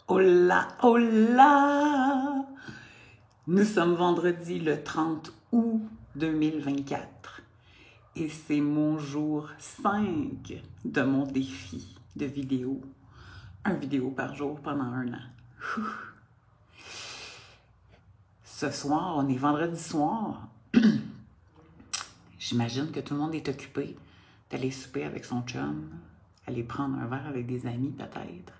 Hola, hola! Nous sommes vendredi le 30 août 2024 et c'est mon jour 5 de mon défi de vidéo. Un vidéo par jour pendant un an. Ce soir, on est vendredi soir. J'imagine que tout le monde est occupé d'aller souper avec son chum, aller prendre un verre avec des amis peut-être.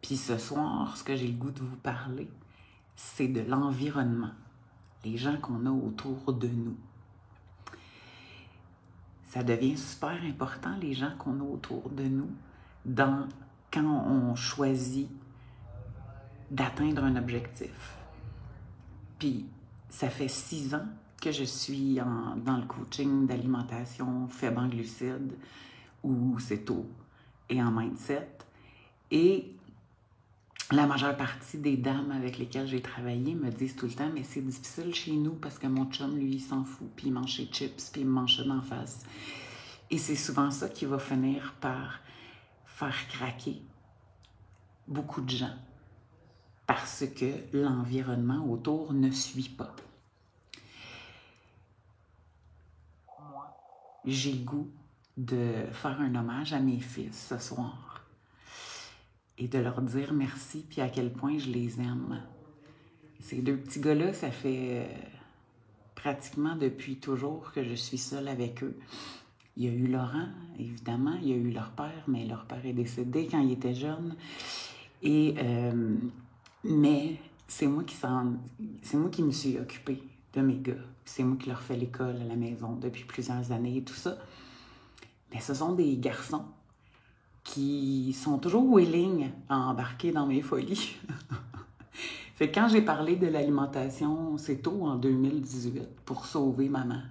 Puis ce soir, ce que j'ai le goût de vous parler, c'est de l'environnement, les gens qu'on a autour de nous. Ça devient super important, les gens qu'on a autour de nous, quand on choisit d'atteindre un objectif. Puis, ça fait 6 ans que je suis dans le coaching d'alimentation faible en glucides ou CETO et en mindset. Et la majeure partie des dames avec lesquelles j'ai travaillé me disent tout le temps « Mais c'est difficile chez nous parce que mon chum, lui, il s'en fout, puis il mange ses chips, puis il me mange ça d'en face. » Et c'est souvent ça qui va finir par faire craquer beaucoup de gens parce que l'environnement autour ne suit pas. Moi, j'ai le goût de faire un hommage à mes fils ce soir et de leur dire merci puis à quel point je les aime. Ces deux petits gars-là, ça fait pratiquement depuis toujours que je suis seule avec eux. Il y a eu Laurent, évidemment, il y a eu leur père, mais leur père est décédé quand il était jeune. Mais c'est moi qui me suis occupée de mes gars. C'est moi qui leur fais l'école à la maison depuis plusieurs années et tout ça. Mais ce sont des garçons qui sont toujours willing à embarquer dans mes folies. Fait que quand j'ai parlé de l'alimentation CETO en 2018 pour sauver maman,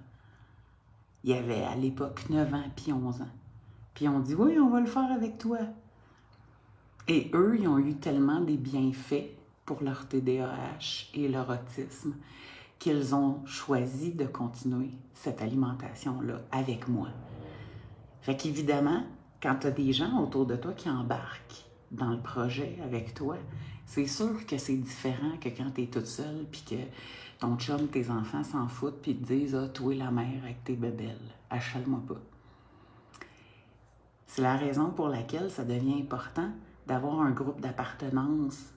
il y avait à l'époque 9 ans puis 11 ans. Puis on dit « Oui, on va le faire avec toi. » Et eux, ils ont eu tellement des bienfaits pour leur TDAH et leur autisme qu'ils ont choisi de continuer cette alimentation-là avec moi. Fait qu'évidemment, quand tu as des gens autour de toi qui embarquent dans le projet avec toi, c'est sûr que c'est différent que quand tu es toute seule puis que ton chum, tes enfants s'en foutent puis te disent « Ah, toi la mère avec tes bébelles, achale-moi pas. » C'est la raison pour laquelle ça devient important d'avoir un groupe d'appartenance,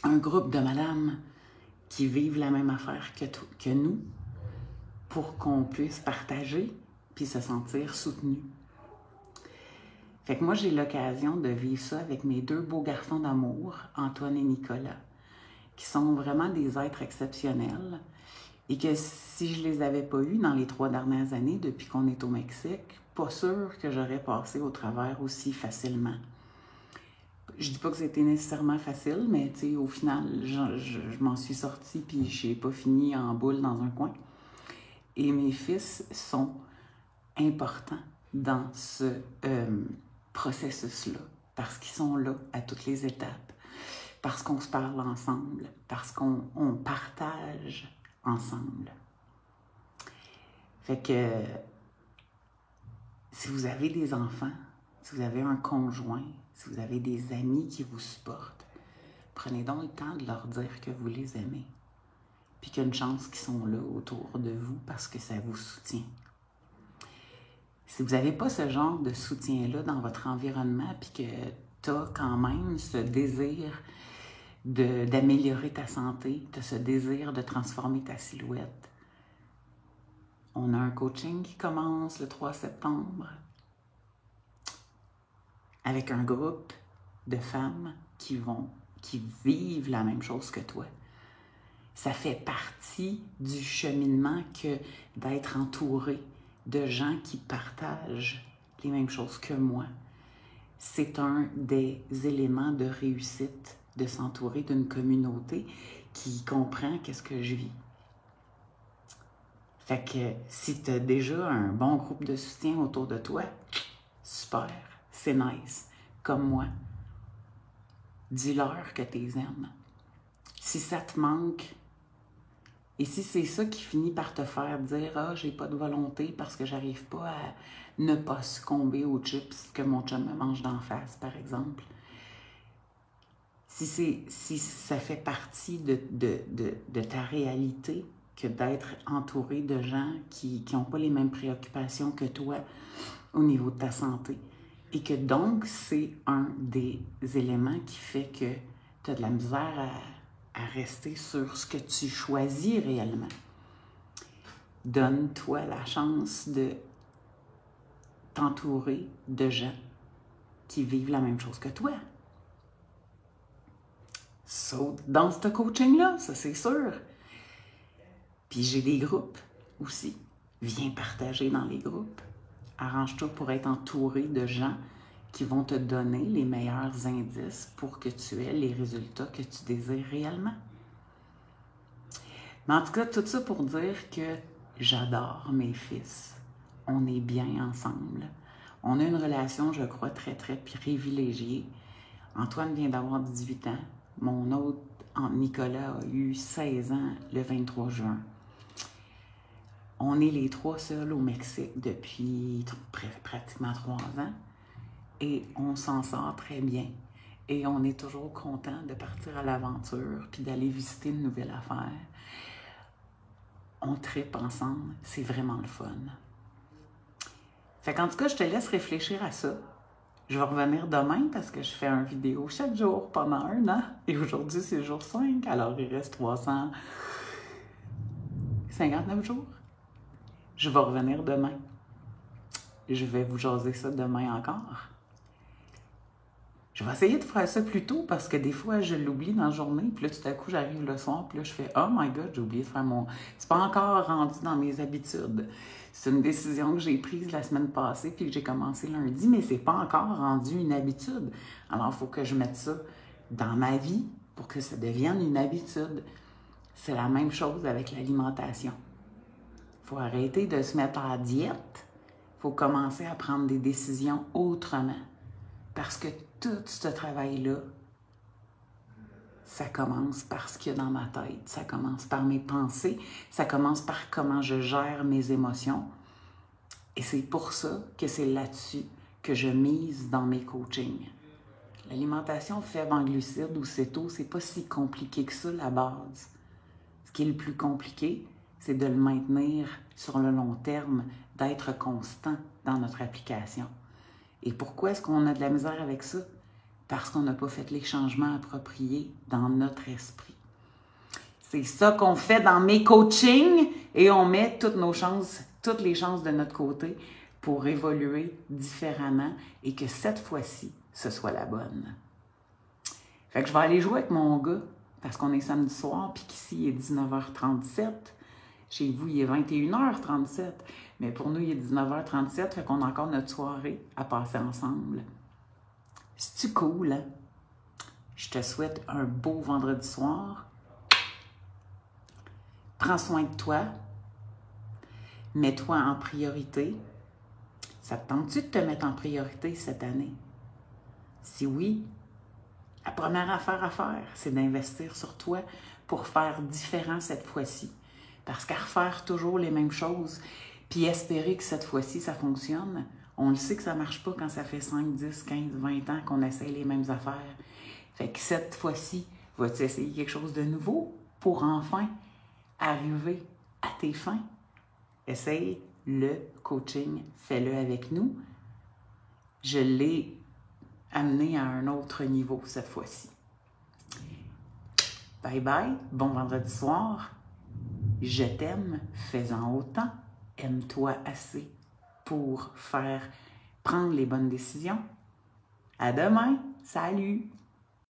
un groupe de madames qui vivent la même affaire que nous pour qu'on puisse partager puis se sentir soutenus. Fait que moi, j'ai l'occasion de vivre ça avec mes deux beaux garçons d'amour, Antoine et Nicolas, qui sont vraiment des êtres exceptionnels et que si je les avais pas eus dans les 3 dernières années depuis qu'on est au Mexique, pas sûr que j'aurais passé au travers aussi facilement. Je dis pas que c'était nécessairement facile, mais tu sais, au final, je m'en suis sortie puis j'ai pas fini en boule dans un coin. Et mes fils sont importants dans ce processus-là, parce qu'ils sont là à toutes les étapes, parce qu'on se parle ensemble, parce qu'on partage ensemble. Fait que si vous avez des enfants, si vous avez un conjoint, si vous avez des amis qui vous supportent, prenez donc le temps de leur dire que vous les aimez, puis qu'il y a une chance qu'ils sont là autour de vous parce que ça vous soutient. Si vous n'avez pas ce genre de soutien-là dans votre environnement, puis que tu as quand même ce désir d'améliorer ta santé, tu as ce désir de transformer ta silhouette, on a un coaching qui commence le 3 septembre avec un groupe de femmes qui vivent la même chose que toi. Ça fait partie du cheminement que d'être entouré de gens qui partagent les mêmes choses que moi. C'est un des éléments de réussite de s'entourer d'une communauté qui comprend qu'est-ce que je vis. Fait que si tu as déjà un bon groupe de soutien autour de toi, super, c'est nice, comme moi. Dis-leur que tu les aimes. Si ça te manque, et si c'est ça qui finit par te faire dire « Ah, j'ai pas de volonté parce que j'arrive pas à ne pas succomber aux chips que mon chum me mange d'en face, par exemple. » si ça fait partie de ta réalité que d'être entouré de gens qui n'ont pas les mêmes préoccupations que toi au niveau de ta santé. Et que donc, c'est un des éléments qui fait que tu as de la misère à rester sur ce que tu choisis réellement. Donne-toi la chance de t'entourer de gens qui vivent la même chose que toi. Saute dans ce coaching-là, ça c'est sûr. Puis j'ai des groupes aussi. Viens partager dans les groupes. Arrange-toi pour être entouré de gens qui vont te donner les meilleurs indices pour que tu aies les résultats que tu désires réellement. Mais en tout cas, tout ça pour dire que j'adore mes fils. On est bien ensemble. On a une relation, je crois, très, très privilégiée. Antoine vient d'avoir 18 ans. Mon autre, Nicolas, a eu 16 ans le 23 juin. On est les trois seuls au Mexique depuis pratiquement 3 ans et on s'en sort très bien. Et on est toujours content de partir à l'aventure puis d'aller visiter une nouvelle affaire. On tripe ensemble, c'est vraiment le fun. Fait qu'en tout cas, je te laisse réfléchir à ça. Je vais revenir demain parce que je fais une vidéo chaque jour pendant 1 an. Et aujourd'hui, c'est le jour 5, alors il reste 359 jours. Je vais revenir demain. Je vais vous jaser ça demain encore. Je vais essayer de faire ça plus tôt parce que des fois, je l'oublie dans la journée. Puis là, tout à coup, j'arrive le soir. Puis là, je fais « Oh my God, j'ai oublié de faire mon... » C'est pas encore rendu dans mes habitudes. C'est une décision que j'ai prise la semaine passée puis que j'ai commencé lundi, mais c'est pas encore rendu une habitude. Alors, il faut que je mette ça dans ma vie pour que ça devienne une habitude. C'est la même chose avec l'alimentation. Il faut arrêter de se mettre à la diète. Il faut commencer à prendre des décisions autrement. Parce que tout ce travail-là, ça commence par ce qu'il y a dans ma tête. Ça commence par mes pensées. Ça commence par comment je gère mes émotions. Et c'est pour ça que c'est là-dessus que je mise dans mes coachings. L'alimentation faible en glucides ou céto, c'est pas si compliqué que ça, la base. Ce qui est le plus compliqué, c'est de le maintenir sur le long terme, d'être constant dans notre application. Et pourquoi est-ce qu'on a de la misère avec ça? Parce qu'on n'a pas fait les changements appropriés dans notre esprit. C'est ça qu'on fait dans mes coachings et on met toutes les chances de notre côté pour évoluer différemment et que cette fois-ci, ce soit la bonne. Fait que je vais aller jouer avec mon gars parce qu'on est samedi soir puis qu'ici il est 19h37. Chez vous, il est 21h37. Mais pour nous, il est 19h37, fait qu'on a encore notre soirée à passer ensemble. C'est-tu cool, hein? Je te souhaite un beau vendredi soir. Prends soin de toi. Mets-toi en priorité. Ça te tente-tu de te mettre en priorité cette année? Si oui, la première affaire à faire, c'est d'investir sur toi pour faire différent cette fois-ci. Parce qu'à refaire toujours les mêmes choses, puis espérer que cette fois-ci, ça fonctionne, on le sait que ça ne marche pas quand ça fait 5, 10, 15, 20 ans qu'on essaye les mêmes affaires. Fait que cette fois-ci, vas-tu essayer quelque chose de nouveau pour enfin arriver à tes fins? Essaye le coaching, fais-le avec nous. Je l'ai amené à un autre niveau cette fois-ci. Bye bye, bon vendredi soir. Je t'aime, fais-en autant. Aime-toi assez pour prendre les bonnes décisions. À demain, salut!